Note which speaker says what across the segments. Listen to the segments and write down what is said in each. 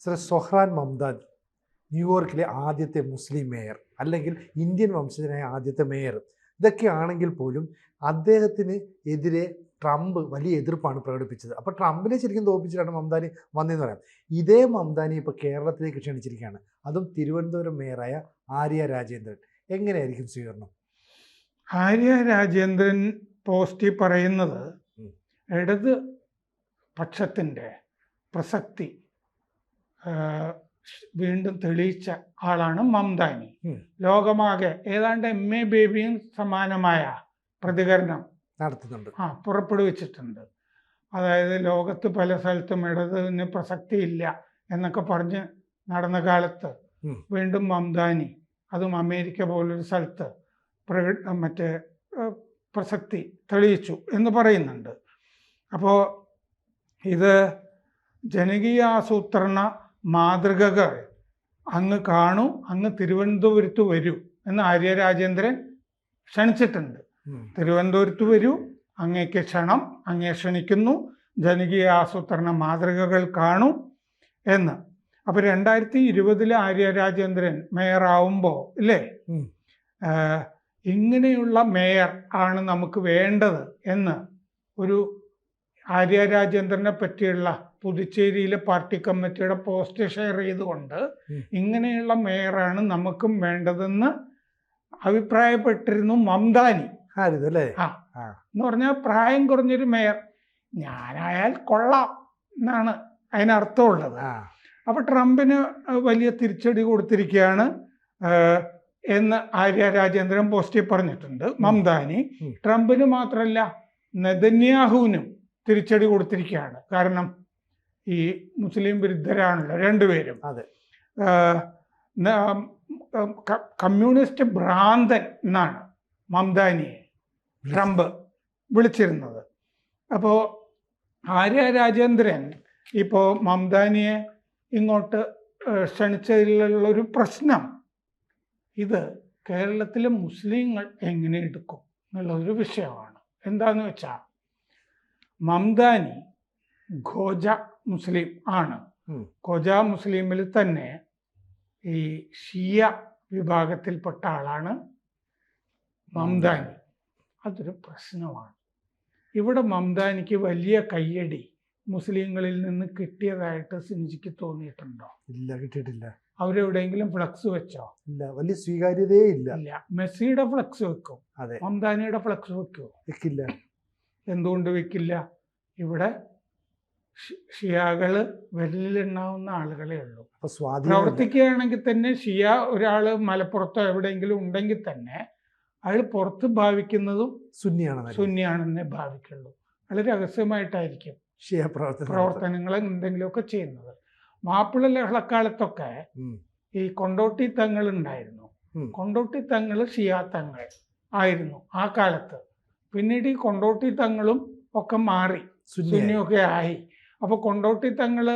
Speaker 1: Sir Zohran Mamdani ന്യൂയോർക്കിലെ ആദ്യത്തെ മുസ്ലിം mayor, അല്ലെങ്കിൽ ഇന്ത്യൻ വംശജനായ ആദ്യത്തെ മേയർ. ഇതൊക്കെ ആണെങ്കിൽ പോലും അദ്ദേഹത്തിന് എതിരെ ട്രംപ് വലിയ എതിർപ്പാണ് പ്രകടിപ്പിച്ചത്. അപ്പോൾ ട്രംപിനെ ശരിക്കും തോൽപ്പിച്ചിട്ടാണ് മംദാനി വന്നതെന്ന് പറയാം. ഇതേ മംദാനി ഇപ്പോൾ കേരളത്തിലേക്ക് ക്ഷണിച്ചിരിക്കുകയാണ്, അതും തിരുവനന്തപുരം മേയറായ ആര്യ രാജേന്ദ്രൻ. എങ്ങനെയായിരിക്കും സ്വീകരണം?
Speaker 2: ആര്യ രാജേന്ദ്രൻ പോസ്റ്റിൽ പറയുന്നത് ഇടത് പക്ഷത്തിൻ്റെ പ്രസക്തി വീണ്ടും തെളിയിച്ച ആളാണ് മംദാനി. ലോകമാകെ ഏതാണ്ട് MA ബേബിയും സമാനമായ പ്രതികരണം
Speaker 1: നടത്തുന്നുണ്ട്,
Speaker 2: പുറപ്പെടുവിച്ചിട്ടുണ്ട്. അതായത് ലോകത്ത് പല സ്ഥലത്തും ഇടതിന് പ്രസക്തിയില്ല എന്നൊക്കെ പറഞ്ഞ് നടന്ന കാലത്ത് വീണ്ടും മംദാനി, അതും അമേരിക്ക പോലൊരു സ്ഥലത്ത് പ്രസക്തി തെളിയിച്ചു എന്ന് പറയുന്നുണ്ട്. അപ്പോൾ ഇത് ജനകീയ ആസൂത്രണ മാതൃകകൾ അങ്ങ് കാണൂ, അങ്ങ് തിരുവനന്തപുരത്ത് വരൂ എന്ന് ആര്യ രാജേന്ദ്രൻ ക്ഷണിച്ചിട്ടുണ്ട്. തിരുവനന്തപുരത്ത് വരൂ, അങ്ങേക്ക് ക്ഷണം, അങ്ങേ ക്ഷണിക്കുന്നു, ജനകീയ ആസൂത്രണ മാതൃകകൾ കാണൂ എന്ന്. അപ്പോൾ 2020 ആര്യ രാജേന്ദ്രൻ മേയറാവുമ്പോൾ ഇല്ലേ, ഇങ്ങനെയുള്ള മേയർ ആണ് നമുക്ക് വേണ്ടത് എന്ന് ഒരു ആര്യ രാജേന്ദ്രനെ പറ്റിയുള്ള പുതുച്ചേരിയിലെ പാർട്ടി കമ്മിറ്റിയുടെ പോസ്റ്റ് ഷെയർ ചെയ്തുകൊണ്ട് ഇങ്ങനെയുള്ള മേയറാണ് നമുക്കും വേണ്ടതെന്ന് അഭിപ്രായപ്പെട്ടിരുന്നു മംദാനി. എന്ന് പറഞ്ഞാൽ പ്രായം കുറഞ്ഞൊരു മേയർ, ഞാനായാൽ കൊള്ളാം എന്നാണ് അതിനർത്ഥമുള്ളത്. അപ്പൊ ട്രംപിന് വലിയ തിരിച്ചടി കൊടുത്തിരിക്കുകയാണ് എന്ന് ആര്യ രാജേന്ദ്രൻ പോസ്റ്റിൽ പറഞ്ഞിട്ടുണ്ട് മംദാനി. ട്രംപിന് മാത്രമല്ല, നെതന്യാഹുവിനും തിരിച്ചടി കൊടുത്തിരിക്കുകയാണ്. കാരണം ഈ മുസ്ലിം വിരുദ്ധരാണല്ലോ രണ്ടുപേരും. കമ്മ്യൂണിസ്റ്റ് ഭ്രാന്തൻ എന്നാണ് മംദാനിയെ ട്രംപ് വിളിച്ചിരുന്നത്. അപ്പോൾ ആര്യ രാജേന്ദ്രൻ ഇപ്പോൾ മംദാനിയെ ഇങ്ങോട്ട് ക്ഷണിച്ചതിലുള്ളൊരു പ്രശ്നം, ഇത് കേരളത്തിലെ മുസ്ലിങ്ങൾ എങ്ങനെ എടുക്കും എന്നുള്ളൊരു വിഷയമാണ്. എന്താന്ന് വെച്ചാൽ മംദാനി ഖോജ മുസ്ലിം ആണ്. ഖോജ മുസ്ലിമിൽ തന്നെ ഈ ഷിയ വിഭാഗത്തിൽപ്പെട്ട ആളാണ് മംദാനി. അതൊരു പ്രശ്നമാണ്. ഇവിടെ മംദാനിക്ക് വലിയ കയ്യടി മുസ്ലിങ്ങളിൽ നിന്ന് കിട്ടിയതായിട്ട് സിനിജിക്ക് തോന്നിയിട്ടുണ്ടോ?
Speaker 1: ഇല്ല, കിട്ടിയിട്ടില്ല.
Speaker 2: അവരെവിടെയെങ്കിലും ഫ്ലക്സ് വെച്ചോ?
Speaker 1: ഇല്ല, വലിയ സ്വീകാര്യതയേ ഇല്ല.
Speaker 2: മെസ്സിയുടെ ഫ്ലക്സ് വെക്കും, മംദാനിയുടെ ഫ്ലക്സ് വെക്കുമോ?
Speaker 1: വെക്കില്ല.
Speaker 2: എന്തുകൊണ്ട് വെക്കില്ല? ഇവിടെ ഷിയാകള് വിരലിലെണ്ണാവുന്ന ആളുകളേ ഉള്ളൂ. പ്രവർത്തിക്കുകയാണെങ്കിൽ തന്നെ ഷിയ ഒരാള് മലപ്പുറത്തോ എവിടെയെങ്കിലും ഉണ്ടെങ്കിൽ തന്നെ അയാൾ പുറത്ത് ഭാവിക്കുന്നതും സുന്നിയാണെന്നേ ഭാവിക്കുള്ളൂ. വളരെ രഹസ്യമായിട്ടായിരിക്കും
Speaker 1: ഷിയ
Speaker 2: പ്രവർത്തനങ്ങൾ എന്തെങ്കിലുമൊക്കെ ചെയ്യുന്നത്. മാപ്പിള ലഹളക്കാലത്തൊക്കെ ഈ കൊണ്ടോട്ടി തങ്ങൾ ഉണ്ടായിരുന്നു. കൊണ്ടോട്ടി തങ്ങൾ ഷിയ തങ്ങൾ ആയിരുന്നു ആ കാലത്ത്. പിന്നീട് ഈ കൊണ്ടോട്ടി തങ്ങളും ഒക്കെ മാറി സുന്നിയൊക്കെ ആയി. അപ്പോൾ കൊണ്ടോട്ടി തങ്ങൾ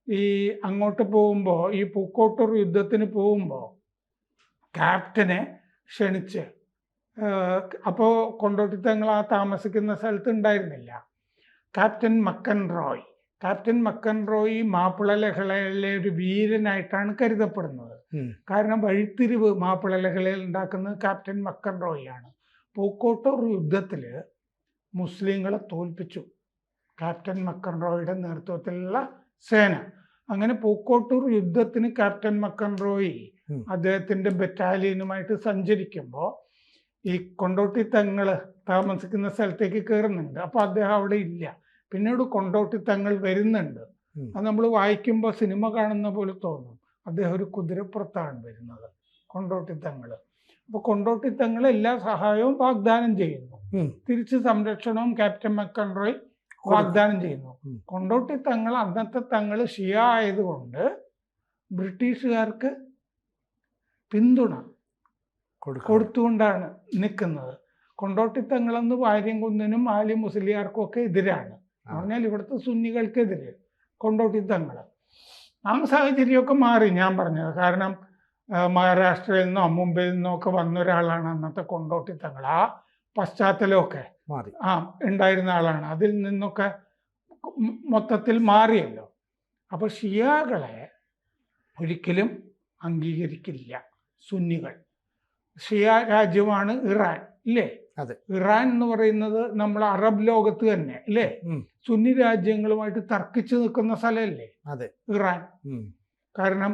Speaker 2: ഈ അങ്ങോട്ട് പോകുമ്പോൾ, ഈ പൂക്കോട്ടൂർ യുദ്ധത്തിന് പോകുമ്പോൾ ക്യാപ്റ്റനെ ക്ഷണിച്ച്, അപ്പോൾ കൊണ്ടോട്ടി തങ്ങൾ ആ താമസിക്കുന്ന സ്ഥലത്ത് ഉണ്ടായിരുന്നില്ല. ക്യാപ്റ്റൻ മക്കൻ റോയ് മാപ്പിള ലഹളയിലെ ഒരു വീരനായിട്ടാണ് കരുതപ്പെടുന്നത്. കാരണം വഴിത്തിരിവ് മാപ്പിള ലഹളയിൽ ഉണ്ടാക്കുന്നത് ക്യാപ്റ്റൻ മക്കൻ റോയിയാണ്. പൂക്കോട്ടൂർ യുദ്ധത്തിൽ മുസ്ലിങ്ങളെ തോൽപ്പിച്ചു ക്യാപ്റ്റൻ മക്കൻ റോയിയുടെ നേതൃത്വത്തിലുള്ള സേന. അങ്ങനെ പൂക്കോട്ടൂർ യുദ്ധത്തിന് ക്യാപ്റ്റൻ മക്കൻ റോയി അദ്ദേഹത്തിന്റെ ബറ്റാലിയനുമായിട്ട് സഞ്ചരിക്കുമ്പോൾ ഈ കൊണ്ടോട്ടി തങ്ങൾ താമസിക്കുന്ന സ്ഥലത്തേക്ക് കയറുന്നുണ്ട്. അപ്പോൾ അദ്ദേഹം അവിടെ ഇല്ല. പിന്നീട് കൊണ്ടോട്ടി തങ്ങൾ വരുന്നുണ്ട്. അത് നമ്മൾ വായിക്കുമ്പോൾ സിനിമ കാണുന്ന പോലെ തോന്നും. അദ്ദേഹം ഒരു കുതിരപ്പുറത്താണ് വരുന്നത്, കൊണ്ടോട്ടി തങ്ങൾ. അപ്പോൾ കൊണ്ടോട്ടി തങ്ങൾ എല്ലാ സഹായവും വാഗ്ദാനം ചെയ്യുന്നു, തിരിച്ച് സംരക്ഷണവും ക്യാപ്റ്റൻ മക്കൻ റോയ് വാഗ്ദാനം ചെയ്യുന്നു. കൊണ്ടോട്ടി തങ്ങൾ അന്നത്തെ തങ്ങൾ ഷിയ ആയതുകൊണ്ട് ബ്രിട്ടീഷുകാർക്ക് പിന്തുണ കൊടുത്തുകൊണ്ടാണ് നിൽക്കുന്നത്. കൊണ്ടോട്ടി തങ്ങളെന്ന് വാര്യംകുന്നനും ആലി മുസ്ലിയാർക്കും ഒക്കെ എതിരാണ്. പറഞ്ഞാൽ ഇവിടുത്തെ സുന്നികൾക്കെതിരെ കൊണ്ടോട്ടി തങ്ങൾ. ആ സാഹചര്യമൊക്കെ മാറി ഞാൻ പറഞ്ഞത്. കാരണം മഹാരാഷ്ട്രയിൽ നിന്നോ മുംബൈയിൽ നിന്നോ ഒക്കെ വന്ന ഒരാളാണ് അന്നത്തെ കൊണ്ടോട്ടി തങ്ങൾ. ആ പശ്ചാത്തലമൊക്കെ ഉണ്ടായിരുന്ന ആളാണ്. അതിൽ നിന്നൊക്കെ മൊത്തത്തിൽ മാറിയല്ലോ. അപ്പോൾ ഷിയാകളെ ഒരിക്കലും അംഗീകരിക്കില്ല സുന്നികൾ. ഷിയ രാജ്യമാണ് ഇറാൻ, ഇല്ലേ?
Speaker 1: അതെ.
Speaker 2: ഇറാൻ എന്ന് പറയുന്നത് നമ്മൾ അറബ് ലോകത്ത് തന്നെ, അല്ലേ, സുന്നി രാജ്യങ്ങളുമായിട്ട് തർക്കിച്ചു നിൽക്കുന്ന സ്ഥലമല്ലേ
Speaker 1: അതെ
Speaker 2: ഇറാൻ. കാരണം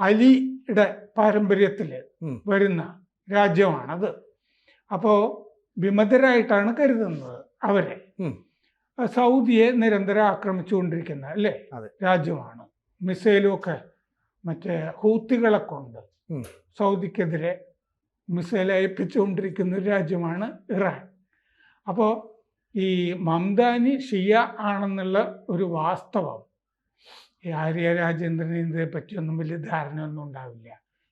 Speaker 2: അലിയുടെ പാരമ്പര്യത്തിൽ വരുന്ന രാജ്യമാണത്. അപ്പോൾ വിമതരായിട്ടാണ് കരുതുന്നത് അവരെ. സൗദിയെ നിരന്തരം ആക്രമിച്ചുകൊണ്ടിരിക്കുന്ന, അല്ലേ, രാജ്യമാണ്. മിസൈലും ഒക്കെ മറ്റേ ഹൂത്തികളെ കൊണ്ട് സൗദിക്കെതിരെ മിസൈൽ അയപ്പിച്ചുകൊണ്ടിരിക്കുന്ന ഒരു രാജ്യമാണ് ഇറാൻ. അപ്പോൾ ഈ മംദാനി ഷിയ ആണെന്നുള്ള ഒരു വാസ്തവം ഈ ആര്യ രാജേന്ദ്രന് ഇതിനെ പറ്റിയൊന്നും വലിയ ധാരണയൊന്നും ഉണ്ടാവില്ല.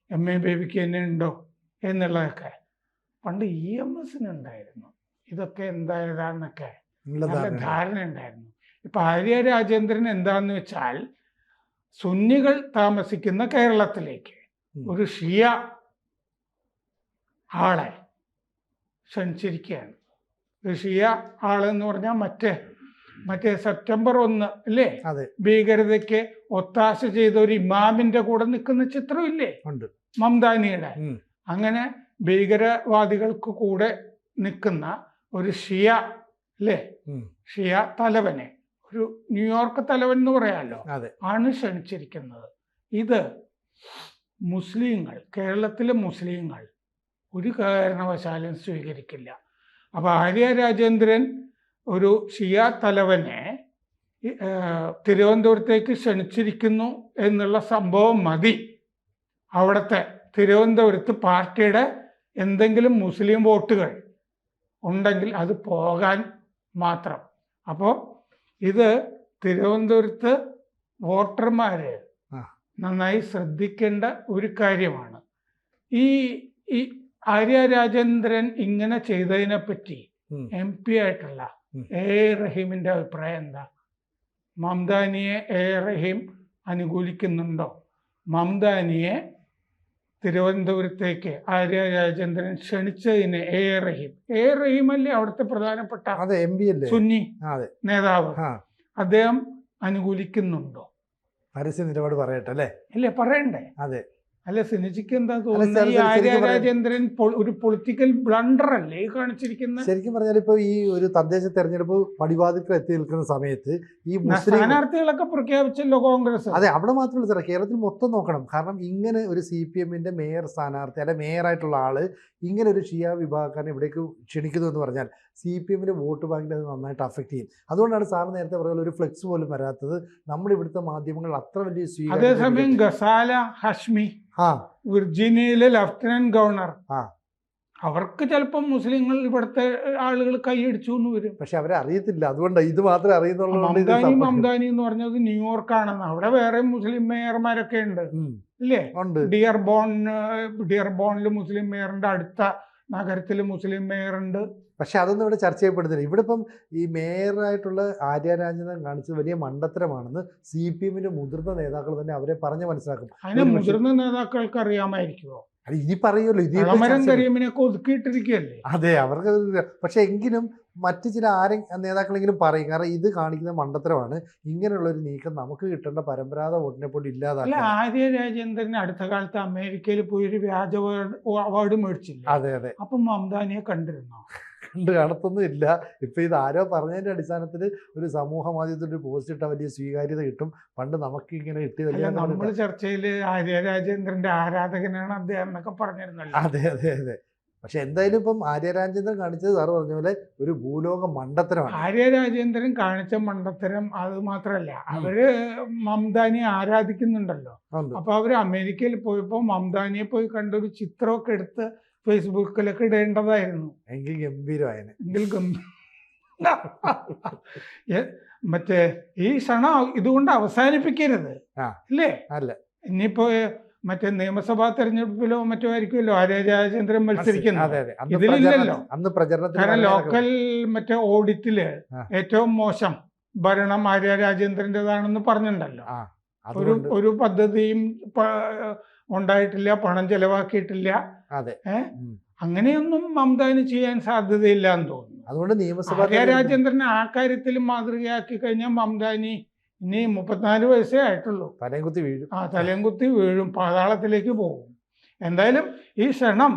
Speaker 2: എം.എ. ബേബിക്ക് തന്നെ ഉണ്ടോ എന്നുള്ളതൊക്കെ പണ്ട് EMS ഉണ്ടായിരുന്നു. ഇതൊക്കെ എന്തായതാന്നൊക്കെ നല്ല ധാരണ ഉണ്ടായിരുന്നു. ഇപ്പം ആര്യ രാജേന്ദ്രൻ എന്താന്ന് വെച്ചാൽ സുന്നികൾ താമസിക്കുന്ന കേരളത്തിലേക്ക് ഒരു ഷിയ ആളെ ക്ഷണിച്ചിരിക്കുകയാണ്. ഒരു ഷിയ ആളെന്ന് പറഞ്ഞാൽ മറ്റേ സെപ്റ്റംബർ 1, അല്ലേ, ഭീകരതയ്ക്ക് ഒത്താശ ചെയ്ത ഒരു ഇമാമിന്റെ കൂടെ നിൽക്കുന്ന ചിത്രമില്ലേ മംദാനിയുടെ. അങ്ങനെ ഭീകരവാദികൾക്ക് കൂടെ നിൽക്കുന്ന ഒരു ഷിയ, അല്ലേ, ഷിയ തലവനെ, ഒരു ന്യൂയോർക്ക് തലവൻ എന്ന് പറയാമല്ലോ, ആണ് ക്ഷണിച്ചിരിക്കുന്നത്. ഇത് മുസ്ലിങ്ങൾ, കേരളത്തിലെ മുസ്ലിങ്ങൾ ഒരു കാരണവശാലും സ്വീകരിക്കില്ല. അപ്പോൾ ആര്യ രാജേന്ദ്രൻ ഒരു ഷിയ തലവനെ തിരുവനന്തപുരത്തേക്ക് ക്ഷണിച്ചിരിക്കുന്നു എന്നുള്ള സംഭവം മതി അവിടുത്തെ തിരുവനന്തപുരത്ത് പാർട്ടിയുടെ എന്തെങ്കിലും മുസ്ലിം വോട്ടുകൾ ഉണ്ടെങ്കിൽ അത് പോകാൻ മാത്രം. അപ്പോൾ ഇത് തിരുവനന്തപുരത്ത് വോട്ടർമാർ നന്നായി ശ്രദ്ധിക്കേണ്ട ഒരു കാര്യമാണ്. ഈ ആര്യ രാജേന്ദ്രൻ ഇങ്ങനെ ചെയ്തതിനെപ്പറ്റി MP ആയിട്ടുള്ള A. റഹീമിൻ്റെ അഭിപ്രായം എന്താ? മംദാനിയെ A. റഹീം അനുകൂലിക്കുന്നുണ്ടോ? മംദാനിയെ തിരുവനന്തപുരത്തേക്ക് ആര്യ രാജേന്ദ്രൻ ക്ഷണിച്ചതിന് A. റഹീം അല്ലേ അവിടുത്തെ പ്രധാനപ്പെട്ട സുന്നി നേതാവ്, അദ്ദേഹം അനുകൂലിക്കുന്നുണ്ടോ?
Speaker 1: പരസ്യ നിലപാട് പറയട്ടെ, അല്ലേ?
Speaker 2: ഇല്ലേ, പറയണ്ടേ?
Speaker 1: അതെ.
Speaker 2: അല്ല, സിനിജിക്ക് എന്താ തോന്നുന്നത്? ഈ ആര്യ രാജേന്ദ്രൻ ഒരു പൊളിറ്റിക്കൽ ബ്ലണ്ടർ അല്ലേ കാണിച്ചിരിക്കുന്നത്?
Speaker 1: ശരിക്കും പറഞ്ഞാൽ ഇപ്പൊ ഈ ഒരു തദ്ദേശ തെരഞ്ഞെടുപ്പ് പടിവാതിൽക്കൽ എത്തി നിൽക്കുന്ന സമയത്ത് ഈ
Speaker 2: സ്ഥാനാർത്ഥികളൊക്കെ പ്രഖ്യാപിച്ചല്ലോ കോൺഗ്രസ്.
Speaker 1: അതെ, അവിടെ മാത്രമല്ല സാറേ, കേരളത്തിൽ മൊത്തം നോക്കണം. കാരണം ഇങ്ങനെ ഒരു CPM-ന്റെ മേയർ സ്ഥാനാർത്ഥി അല്ലെ മേയറായിട്ടുള്ള ആള് ഇങ്ങനെ ഒരു ഷിയ വിഭാഗക്കാരനെ ഇവിടേക്ക് ക്ഷണിക്കുന്നു എന്ന് പറഞ്ഞാൽ CPM-ന്റെ വോട്ട് ബാങ്കിൽ അത് നന്നായിട്ട് അഫക്റ്റ് ചെയ്യും. അതുകൊണ്ടാണ് സാർ നേരത്തെ പറയുന്ന ഒരു ഫ്ലെക്സ് പോലും വരാത്തത്. നമ്മുടെ ഇവിടുത്തെ മാധ്യമങ്ങൾ അത്ര വലിയ സ്വീകാര്യം.
Speaker 2: അതേസമയം ഗസാല ഹഷ്മി വിർജീനിയയിലെ ലഫ്റ്റനന്റ് ഗവർണർ, അവർക്ക് ചിലപ്പോൾ മുസ്ലിങ്ങൾ ഇവിടുത്തെ ആളുകൾ കൈയടിച്ചു എന്ന് വരും. പക്ഷെ
Speaker 1: അവരെ അറിയത്തില്ല. അതുകൊണ്ട് ഇത് മാത്രമേ അറിയുന്നുള്ളൂ.
Speaker 2: മംദാനി എന്ന് പറഞ്ഞത് ന്യൂയോർക്ക് ആണെന്ന്. അവിടെ വേറെ മുസ്ലിം മേയർമാരൊക്കെ ഉണ്ട്, ഇല്ലേ? ഡിയർബോണിൽ മുസ്ലിം മേയറുണ്ട്, അടുത്ത നഗരത്തിൽ മുസ്ലിം മേയറുണ്ട്.
Speaker 1: പക്ഷെ അതൊന്നും ഇവിടെ ചർച്ച ചെയ്യപ്പെടുന്നില്ല. ഇവിടെ ഇപ്പം ഈ മേയറായിട്ടുള്ള ആര്യ രാജേന്ദ്രൻ കാണിച്ചത് വലിയ മണ്ടത്തരമാണെന്ന് CPM-ന്റെ മുതിർന്ന നേതാക്കൾ തന്നെ അവരെ പറഞ്ഞ് മനസ്സിലാക്കും.
Speaker 2: അതിന് മുതിർന്ന നേതാക്കൾക്ക് അറിയാമായിരിക്കുമോ?
Speaker 1: അത് ഇനി പറയുമല്ലോ,
Speaker 2: ഒതുക്കിയിട്ടിരിക്കുകയല്ലേ.
Speaker 1: അതെ, അവർക്ക്. പക്ഷെ എങ്കിലും മറ്റു ചില നേതാക്കളെങ്കിലും പറയും, കാരണം ഇത് കാണിക്കുന്ന മണ്ടത്തരമാണ്. ഇങ്ങനെയുള്ള ഒരു നീക്കം നമുക്ക് കിട്ടേണ്ട പരമ്പരാഗത വോട്ടിനെ പോലും ഇല്ലാതാക്കി.
Speaker 2: ആര്യ രാജേന്ദ്രൻ അടുത്ത കാലത്ത് അമേരിക്കയിൽ പോയി ഒരു വ്യാജ അവാർഡ് മേടിച്ചില്ല.
Speaker 1: അതെ.
Speaker 2: അപ്പം മംദാനിയെ കണ്ടിരുന്നോ?
Speaker 1: കാണത്തൊന്നും ഇല്ല. ഇപ്പൊ ഇത് ആരോ പറഞ്ഞതിന്റെ അടിസ്ഥാനത്തിൽ ഒരു സമൂഹ മാധ്യമത്തിൽ ഒരു പോസ്റ്റ് ഇട്ട വലിയ സ്വീകാര്യത കിട്ടും. പണ്ട് നമുക്ക് ഇങ്ങനെ കിട്ടിയതല്ല.
Speaker 2: നമ്മൾ ചർച്ചയിൽ ആര്യ രാജേന്ദ്രന്റെ ആരാധകനാണ് അദ്ദേഹം എന്നൊക്കെ പറഞ്ഞിരുന്നല്ലോ.
Speaker 1: അതെ. പക്ഷെ എന്തായാലും ഇപ്പം ആര്യ രാജേന്ദ്രൻ കാണിച്ചത് സാറ് പറഞ്ഞ പോലെ ഒരു ഭൂലോക മണ്ടത്തരമാണ്.
Speaker 2: ആര്യ രാജേന്ദ്രൻ കാണിച്ച മണ്ടത്തരം അത് മാത്രമല്ല, അവര് മംദാനിയെ ആരാധിക്കുന്നുണ്ടല്ലോ. അപ്പൊ അവര് അമേരിക്കയിൽ പോയപ്പോ മംദാനിയെ പോയി കണ്ടൊരു ചിത്രമൊക്കെ എടുത്ത് ഫേസ്ബുക്കിലൊക്കെ ഇടേണ്ടതായിരുന്നു.
Speaker 1: എങ്കിൽ ഗംഭീരമായനെ.
Speaker 2: മറ്റേ ഈ ക്ഷണം ഇതുകൊണ്ട് അവസാനിപ്പിക്കരുത്, അല്ലേ?
Speaker 1: അല്ല,
Speaker 2: ഇനിയിപ്പോ മറ്റേ നിയമസഭാ തെരഞ്ഞെടുപ്പിലോ മറ്റോ ആയിരിക്കുമല്ലോ ആര്യ രാജേന്ദ്രൻ മത്സരിക്കുന്നത്. ഇതിലില്ലല്ലോ. കാരണം ലോക്കൽ മറ്റേ ഓഡിറ്റില് ഏറ്റവും മോശം ഭരണം ആര്യ രാജേന്ദ്രൻ്റെതാണെന്ന് പറഞ്ഞിട്ടുണ്ടല്ലോ. ഒരു പദ്ധതിയും ഉണ്ടായിട്ടില്ല, പണം ചെലവാക്കിയിട്ടില്ല. അങ്ങനെയൊന്നും മംദാനി ചെയ്യാൻ സാധ്യതയില്ല എന്ന് തോന്നുന്നു.
Speaker 1: അതുകൊണ്ട്
Speaker 2: ആര്യ രാജേന്ദ്രനെ ആ കാര്യത്തിൽ മാതൃകയാക്കി കഴിഞ്ഞാൽ മംദാനി ഇനി 34 വയസ്സേ ആയിട്ടുള്ളൂ.
Speaker 1: തലയും കുത്തി വീഴും.
Speaker 2: തലയും കുത്തി വീഴും, പാതാളത്തിലേക്ക് പോകും. എന്തായാലും ഈ ക്ഷണം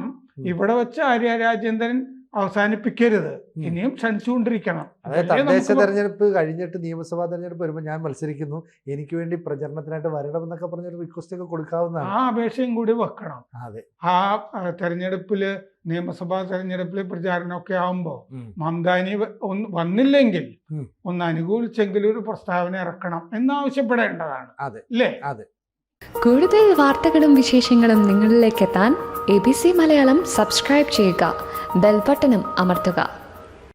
Speaker 2: ഇവിടെ വെച്ച് ആര്യ രാജേന്ദ്രൻ അവസാനിപ്പിക്കരുത്, ഇനിയും ക്ഷണിച്ചുകൊണ്ടിരിക്കണം.
Speaker 1: അതായത് തദ്ദേശ തെരഞ്ഞെടുപ്പ് കഴിഞ്ഞിട്ട് നിയമസഭാ തെരഞ്ഞെടുപ്പ് വരുമ്പോൾ ഞാൻ മത്സരിക്കുന്നു, എനിക്ക് വേണ്ടി പ്രചരണത്തിനായിട്ട് വരണം എന്നൊക്കെ പറഞ്ഞൊരു റിക്വസ്റ്റ് ഒക്കെ കൊടുക്കാവുന്നതാണ്.
Speaker 2: ആ അപേക്ഷയും കൂടി വെക്കണം.
Speaker 1: അതെ,
Speaker 2: ആ തെരഞ്ഞെടുപ്പില്, നിയമസഭാ തെരഞ്ഞെടുപ്പില് പ്രചാരണമൊക്കെ ആവുമ്പോൾ മംതാനി വന്നില്ലെങ്കിൽ ഒന്ന് അനുകൂലിച്ചെങ്കിലും ഒരു പ്രസ്താവന ഇറക്കണം എന്നാവശ്യപ്പെടേണ്ടതാണ്.
Speaker 1: അതെ
Speaker 2: അല്ലേ?
Speaker 1: അതെ.
Speaker 3: കൂടുതൽ വാർത്തകളും വിശേഷങ്ങളും നിങ്ങളിലേക്ക് എത്താൻ ABC മലയാളം സബ്സ്ക്രൈബ് ചെയ്യുക, ബെൽ ബട്ടണും അമർത്തുക.